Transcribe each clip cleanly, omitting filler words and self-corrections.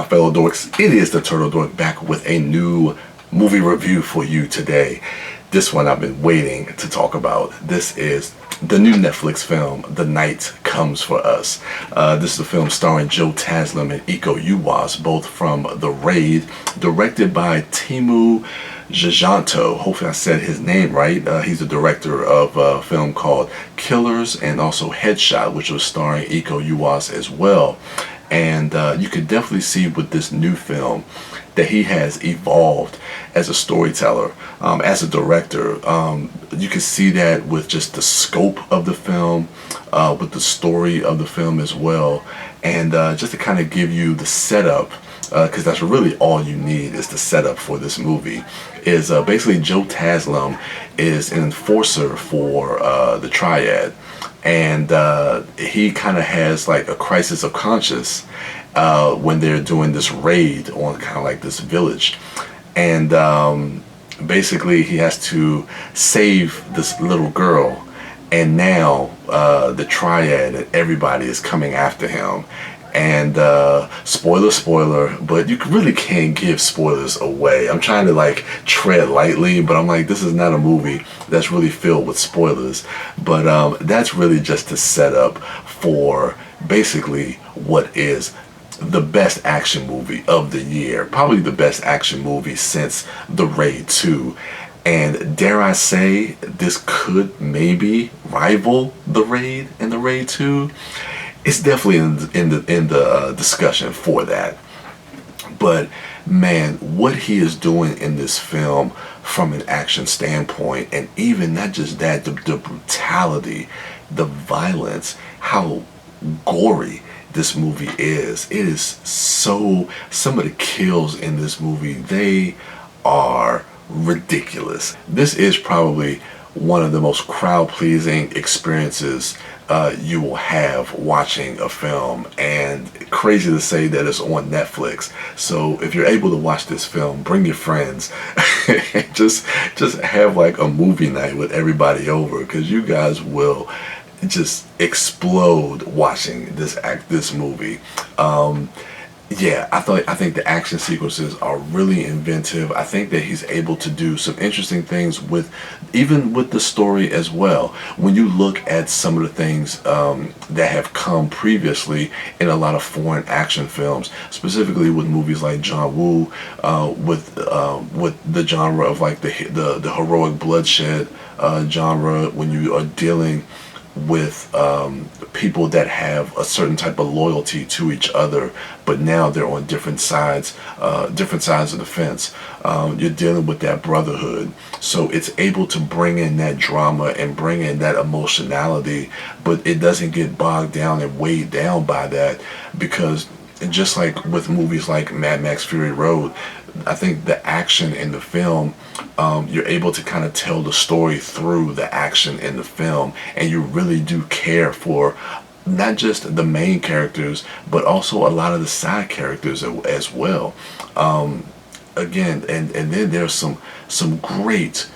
fellow dorks? It is the Turtle Dork back with a new movie review for you today. This one I've been waiting to talk about. This is the new Netflix film, The Night Comes for Us. This is a film starring Joe Taslim and Uwais, both from The Raid, directed by Timo Giganto. Hopefully I said his name right. He's the director of a film called Killers and also Headshot, which was starring Uwais as well. And you can definitely see with this new film that he has evolved as a storyteller, as a director. You can see that with just the scope of the film, with the story of the film as well. And just to kind of give you the setup, because that's really all you need is the setup for this movie, is basically Joe Taslim is an enforcer for the Triad. And he kind of has like a crisis of conscience when they're doing this raid on kind of like this village. And basically he has to save this little girl. And now the Triad and everybody is coming after him. And spoiler, but you really can't give spoilers away. I'm trying to like tread lightly, but I'm like, this is not a movie that's really filled with spoilers. But that's really just the setup for basically what is the best action movie of the year. Probably the best action movie since The Raid 2. And dare I say, this could maybe rival The Raid and The Raid 2. It's definitely in the discussion for that. But man, what he is doing in this film from an action standpoint, and even not just that, the brutality, the violence, how gory this movie is. It is so, some of the kills in this movie, they are ridiculous. This is probably one of the most crowd-pleasing experiences you will have watching a film, and crazy to say that it's on Netflix. So if you're able to watch this film, bring your friends and just have like a movie night with everybody over, because you guys will just explode watching this movie. Yeah, I think the action sequences are really inventive. I think that he's able to do some interesting things even with the story as well. When you look at some of the things that have come previously in a lot of foreign action films, specifically with movies like John Woo, with the genre of like the heroic bloodshed genre, when you are dealing with people that have a certain type of loyalty to each other, but now they're on different sides of the fence. You're dealing with that brotherhood, so it's able to bring in that drama and bring in that emotionality, but it doesn't get bogged down and weighed down by that, because just like with movies like Mad Max Fury Road, I think the action in the film, you're able to kind of tell the story through the action in the film, and you really do care for not just the main characters, but also a lot of the side characters as well. Again, and then there's some great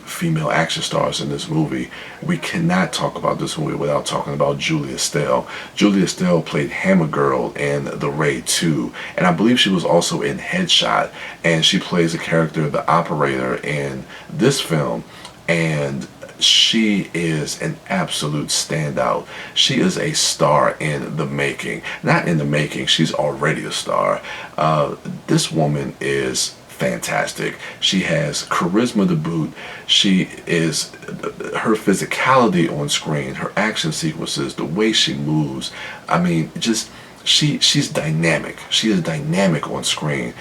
female action stars in this movie. We cannot talk about this movie without talking about Julia Estelle. Julia Estelle played Hammer Girl in The Raid 2, and I believe she was also in Headshot, and she plays a character, the operator, in this film, and she is an absolute standout. She is a star in the making. Not in the making, she's already a star. This woman is fantastic. She has charisma to boot. She is, her physicality on screen, her action sequences, the way she moves, I mean, just she's dynamic. She is dynamic on screen,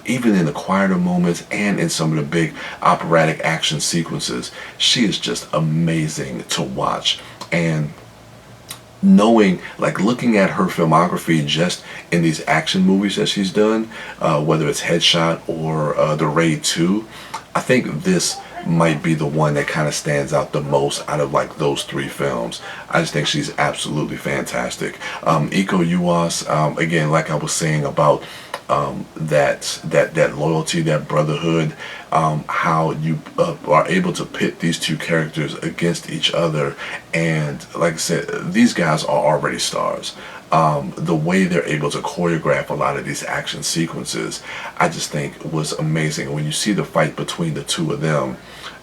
even in the quieter moments and in some of the big operatic action sequences. She is just amazing to watch. And knowing, like looking at her filmography just in these action movies that she's done, whether it's Headshot or The Raid 2, I think this might be the one that kind of stands out the most out of like those three films. I just think she's absolutely fantastic. Uwais, again, like I was saying about that loyalty, that brotherhood, how you are able to pit these two characters against each other. And like I said, these guys are already stars. The way they're able to choreograph a lot of these action sequences, I just think was amazing. When you see the fight between the two of them,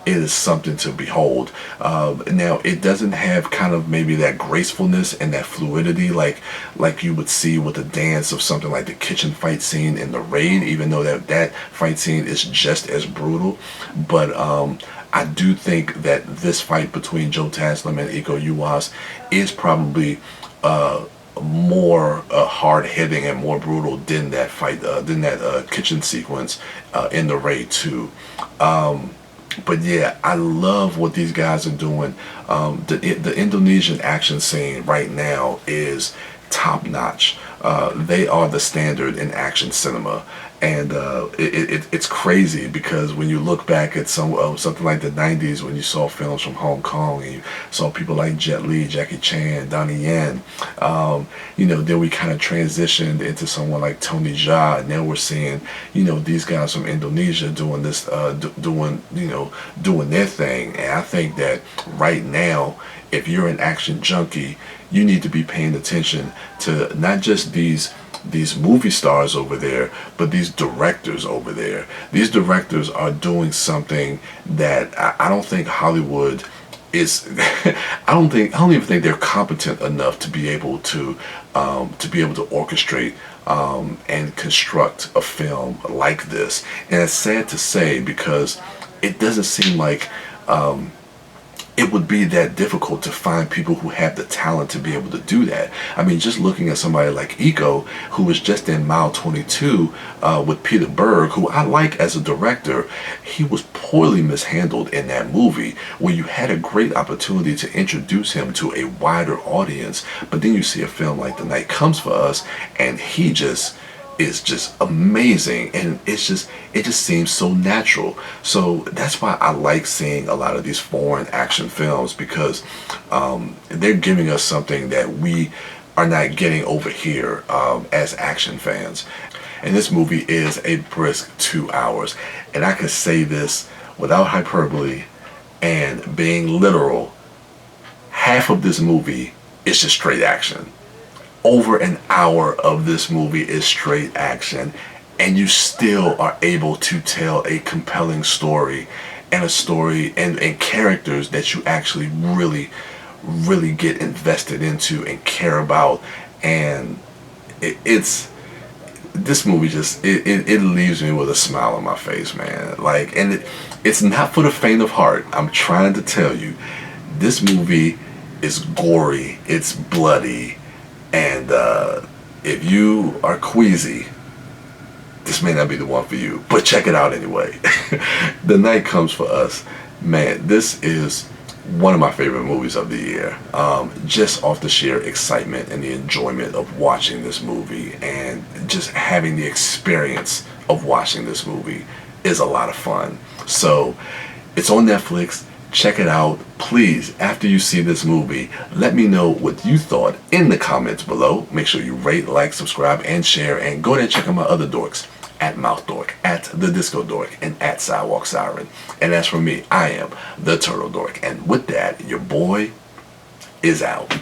it is something to behold. Now, it doesn't have kind of maybe that gracefulness and that fluidity like you would see with the dance of something like the kitchen fight scene in The Raid, even though that fight scene is just as brutal. But I do think that this fight between Joe Taslim and Iko Uwais is probably more hard-hitting and more brutal than that fight, than that kitchen sequence in The Raid 2. But yeah, I love what these guys are doing. The Indonesian action scene right now is top notch. They are the standard in action cinema, and it's crazy because when you look back at something like the 90s, when you saw films from Hong Kong and you saw people like Jet Li, Jackie Chan, Donnie Yen, then we kind of transitioned into someone like Tony Jaa, and now we're seeing these guys from Indonesia doing this, doing their thing. And I think that right now, if you're an action junkie, you need to be paying attention to not just these movie stars over there, but these directors over there. These directors are doing something that I don't think Hollywood is. I don't even think they're competent enough to be able to orchestrate and construct a film like this. And it's sad to say because it doesn't seem like it would be that difficult to find people who have the talent to be able to do that. I mean, just looking at somebody like Iko, who was just in Mile 22 with Peter Berg, who I like as a director, he was poorly mishandled in that movie, where you had a great opportunity to introduce him to a wider audience, but then you see a film like The Night Comes for Us, and he is just amazing, and it just seems so natural. So that's why I like seeing a lot of these foreign action films, because they're giving us something that we are not getting over here as action fans. And this movie is a brisk 2 hours, and I can say this without hyperbole and being literal. Half of this movie is just straight action. Over an hour of this movie is straight action, and you still are able to tell a compelling story, and a story and characters that you actually really get invested into and care about. And this movie just it leaves me with a smile on my face, man. Like, and it's not for the faint of heart. I'm trying to tell you, this movie is gory, it's bloody. And if you are queasy, this may not be the one for you, but check it out anyway. The Night Comes for Us, man, this is one of my favorite movies of the year. Just off the sheer excitement and the enjoyment of watching this movie, and just having the experience of watching this movie is a lot of fun. So it's on Netflix. Check it out. Please, after you see this movie, let me know what you thought in the comments below. Make sure you rate, like, subscribe, and share. And go ahead and check out my other dorks, at MouthDork, at TheDiscoDork, and at Sidewalk Siren. And as for me, I am the Turtle Dork. And with that, your boy is out.